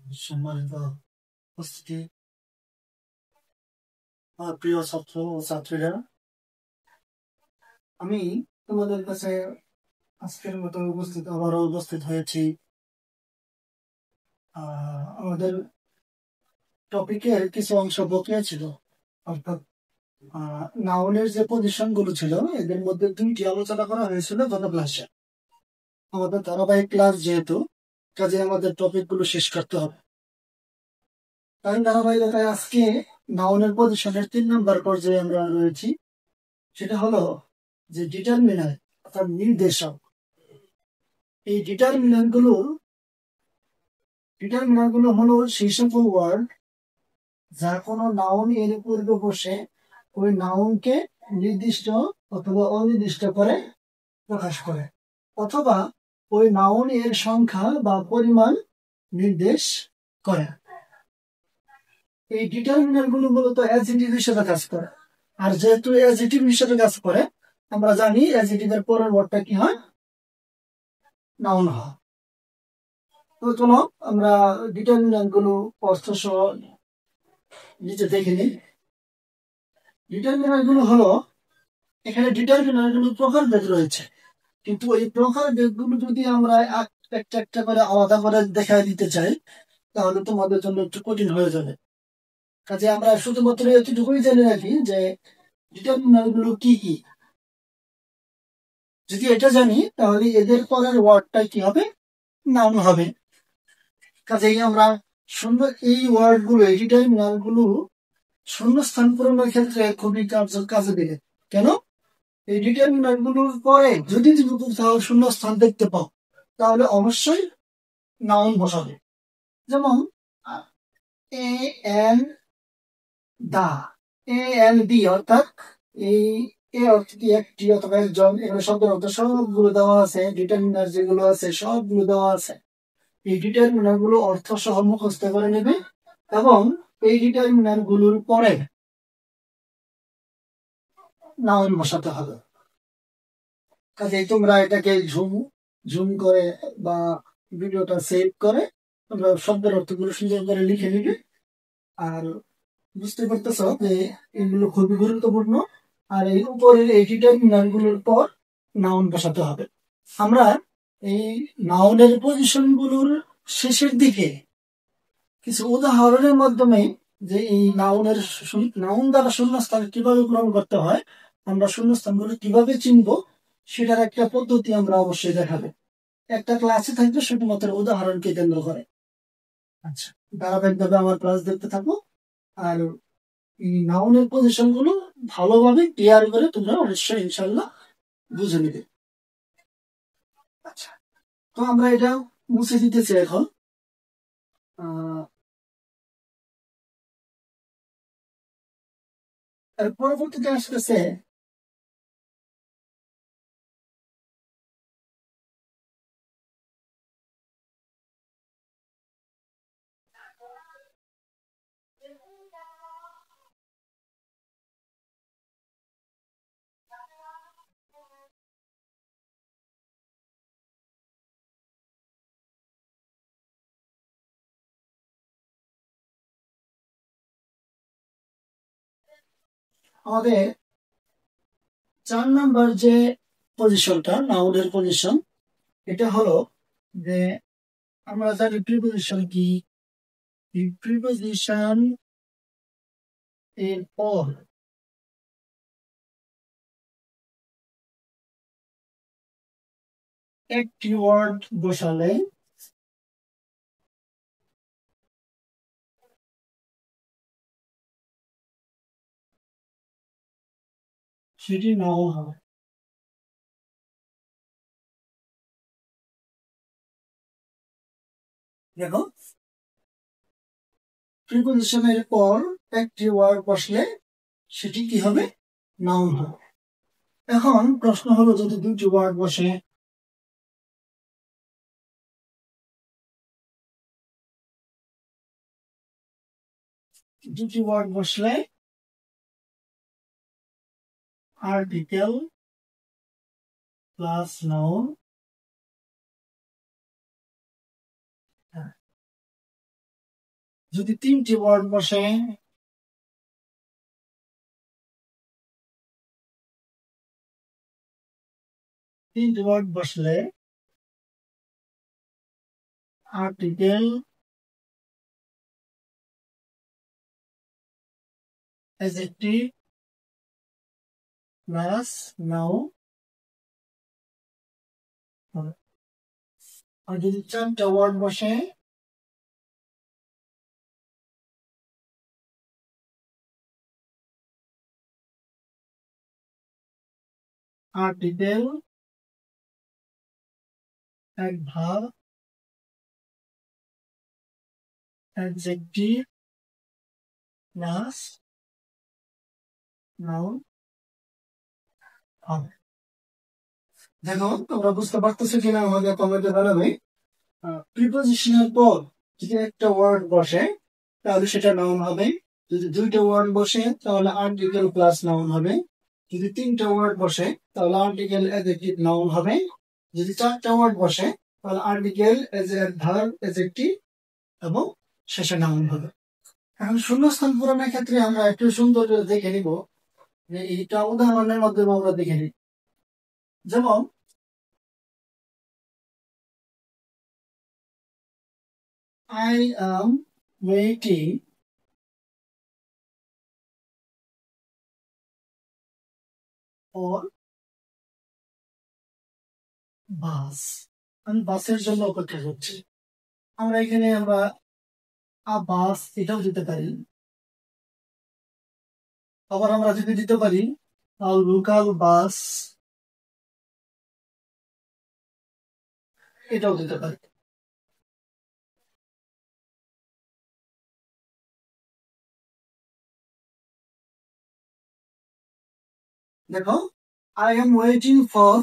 সম্মানিত উপস্থিতি, আমার প্রিয় ছাত্র ও ছাত্রীরা, আমি তোমাদের কাছে আজকের মতো আবারও উপস্থিত হয়েছি আমাদের টপিকের কিছু অংশ বকেয়া ছিল। অর্থাৎ নাউনের যে পজিশন গুলো ছিল এদের মধ্যে দুইটি আলোচনা করা হয়েছিল গত ক্লাসে। আমাদের ধারাবাহিক ক্লাস যেহেতু, কাজে আমাদের টপিক গুলো শেষ করতে হবে। তাই ধারাবাহিকতায় আজকে নাউনের পজিশনের 3 নম্বর পর্যায়ে আমরা রয়েছি। সেটা হলো যে ডিটারমিনার অর্থাৎ নির্দেশক। এই ডিটারমিনার গুলো হলো সেই সকল ওয়ার্ড যা কোনো নাউন এর পূর্বে বসে ওই নাউনকে নির্দিষ্ট অথবা অনির্দিষ্ট করে প্রকাশ করে, অথবা ওই নাউন এর সংখ্যা বা পরিমাণ নির্দেশ করে। এই ডিটারমিনার গুলো মূলত অ্যাডজেক্টিভ হিসেবে কাজ করে। আর যেহেতু অ্যাডজেক্টিভ হিসেবে কাজ করে, আমরা জানি অ্যাডজেক্টিভের পরের ওয়ার্ডটা কি হয়, নাউন হয়। তো চলো আমরা ডিটারমিনার গুলো অর্থ সহ নিচে দেখে নিই। ডিটারমিনার গুলো হলো, এখানে ডিটারমিনার গুলো প্রকারভেদ রয়েছে, কিন্তু এই প্রকারভেদ গুলো যদি আমরা একটা একটা করে আলাদা করে দেখা দিতে চাই তাহলে তোমাদের জন্য একটু কঠিন হয়ে যাবে। কাজে আমরা শুধুমাত্র এতটুকুই জেনে রাখি যে ডিটারমিনার গুলো কি কি। যদি এটা জানি তাহলে এদের পরের ওয়ার্ডটা কি হবে, নাউন হবে। কাজেই আমরা সুন্দর এই ওয়ার্ড গুলো, এই ডিটারমিনার গুলো শূন্যস্থান পূরণের ক্ষেত্রে খুবই কাজে দিবে। কেন? এই ডিটারমিনার গুলোর পরে যদি তুমি কোথাও শূন্যস্থান দেখতে পাও তাহলে অবশ্যই নাউন বসাবে। যেমন a an the, A N D অর্থাৎ এই এ অর্থ কি একটি অথবা একজন, এগুলো শব্দের অর্থ সবগুলো দেওয়া আছে, ডিটারমিনার যেগুলো আছে সবগুলো দেওয়া আছে। এই ডিটারমিনার গুলো অর্থ সহ মুখস্থ করে নেবে এবং এই ডিটারমিনার গুলোর পরে নাউন বসাতে হবে। কাজে তোমরা এটাকে ঝুম করে বা ভিডিওটা সেভ করে তোমরা শব্দের অর্থগুলো সুন্দর করে লিখে নিবে। আর বুঝতে পারতেছ যে এগুলো খুবই গুরুত্বপূর্ণ। আর এই উপরের এই ডিটারমিনার গুলোর পর নাউন বসাতে হবে। আমরা এই নাউনের পজিশন গুলোর শেষের দিকে কিছু উদাহরণের মাধ্যমে যে এই নাউন দ্বারা শূন্যস্থান কিভাবে গ্রহণ করতে হয়, আমরা শূন্যস্থানগুলো কিভাবে চিনবো, সেটার একটা পদ্ধতি আমরা অবশ্যই দেখাবো। একটা ক্লাসে থাকবে শুধুমাত্র উদাহরণকে কেন্দ্র করে। আচ্ছা, ধারাবাহিকভাবে আমার ক্লাস দেখতে থাকো আর এই নাউনের পজিশন গুলো ভালোভাবে ক্লিয়ার করে তোমরা অবশ্যই ইনশাল্লাহ বুঝে নিবে। আচ্ছা, তো আমরা এটা মুছে দিতেছি এখন। আর পরবর্তীতে আসতেছে আমাদের 4 নাম্বার যে পজিশনটা, নাউনের পজিশন, এটা হলো যে আমরা জানি প্রিপোজিশন কি। প্রিপোজিশন এর পর একটি ওয়ার্ড বসালে সেটি নাউন হবে। দেখো, প্রিপোজিশনের পর একটি ওয়ার্ড বসলে সেটি কি হবে, নাউন হবে। এখন প্রশ্ন হলো, যদি দুটি ওয়ার্ড বসে, দুটি ওয়ার্ড বসলে আর্টিকেল প্লাস নাউন, যদি 3টি ওয়ার্ড বসে, বসলে আর্টিকেল অ্যাডজেক্টিভ প্লাস নাউন হবে। আর যদি 4টা ওয়ার্ড বসে, article adverb adjective plus noun হবে। দেখো তোমরা বুঝতে পারতেছো কিনা আমাকে কমেন্টে জানাবে। প্রিপোজিশনের পর যদি একটা ওয়ার্ড বসে তাহলে সেটা নাউন হবে। যদি 2টা ওয়ার্ড বসে তাহলে আর্টিকেল প্লাস নাউন হবে। যদি 3টা ওয়ার্ড বসে তাহলে আর্টিকেল অ্যাডজেক্টিভ নাউন হবে। যদি 4টা ওয়ার্ড বসে তাহলে আর্টিকেল অ্যাডভার্ব অ্যাডজেক্টিভ এবং শেষে নাউন হবে। এখন শূন্যস্থান পূরণের ক্ষেত্রে আমরা একটু সুন্দর দেখে নিব যে এইটা উদাহরণের মাধ্যমে আমরা দেখে নিই। যেমন I am waiting for bus. আমি বাসের জন্য অপেক্ষা করছি। আমরা এখানে বাস এটাও দিতে পারি। আবার আমরা যদি দিতে পারি লোকাল বাস, এটাও দিতে পারি। দেখো আই এম ওয়েটিং ফর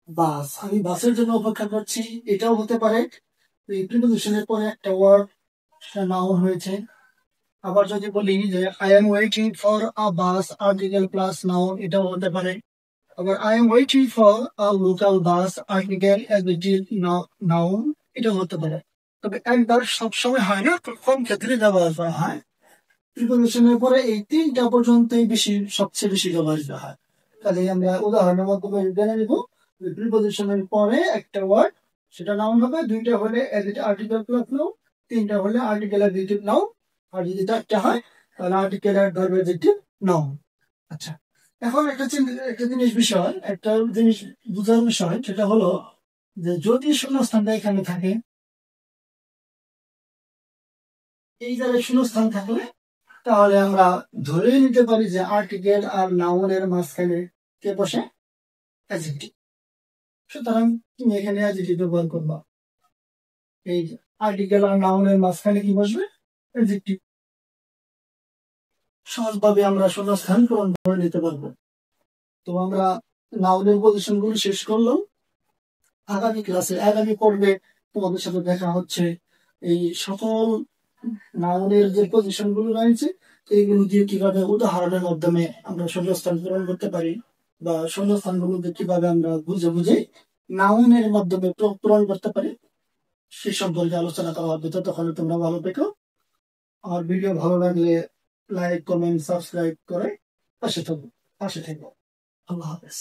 বাস, আমি বাসের জন্য অপেক্ষা করছি, এটাও হতে পারে। এই প্রিপোজিশনের পরে একটা ওয়ার্ড নাউন হয়েছে। আবার যদি বলি যে I am waiting for a bus article plus noun, এটাও হতে পারে। আবার I am waiting for a local bus article adjective noun, এটাও হতে পারে। তবে একবার সবসময় হয় না, কম ক্ষেত্রে ব্যবহার করা হয়। প্রিপোজিশনের পরে এই 3টা পর্যন্তই সবচেয়ে বেশি ব্যবহৃত হয়। তাহলে আমরা উদাহরণের মাধ্যমে জেনে নিব। প্রিপোজিশনের পরে একটা ওয়ার্ড সেটা নাউন হবে, 2টা হলে আর্টিকেল প্লাস নাউন, 3টা হলে আর্টিকেল অ্যাডজেক্টিভ নাউন, আর যদি 4টা হয় তাহলে আর্টিকেল অ্যাডভার্ব অ্যাডজেক্টিভ নাউন। আচ্ছা, এখন একটা জিনিস বোঝার বিষয়, সেটা হলো যে যদি শূন্যস্থানটা এখানে থাকে, এই জায়গায় শূন্যস্থান থাকলে তাহলে আমরা ধরে নিতে পারি যে আর্টিকেল আর নাউনের মাঝখানে কে বসে? অ্যাডজেক্টিভ। সুতরাং তুমি এখানে অ্যাডজেক্টিভ ব্যবহার করবা। এই আর্টিকেল আর নাউনের মাঝখানে কি বসবে? অ্যাডজেক্টিভ। সহজভাবে আমরা শূন্যস্থান পূরণ করে নিতে পারবো। তো আমরা নাউনের পজিশন গুলো শেষ করলাম। আগামী পর্বে তোমাদের সাথে দেখা হচ্ছে এই সকল নাউনের যে পজিশন গুলো রয়েছে এইগুলো দিয়ে কিভাবে উদাহরণের মাধ্যমে আমরা শূন্যস্থান পূরণ করতে পারি, বা শূন্যস্থান গুলোকে কিভাবে আমরা বুঝে বুঝে নাউনের মাধ্যমে পূরণ করতে পারি, সে সম্পর্কে আলোচনা করা হবে। ততক্ষণে তোমরা ভালো থেকো। আর ভিডিও ভালো লাগলে লাইক, কমেন্ট, সাবস্ক্রাইব করে পাশে থেকো। আল্লাহ হাফেজ।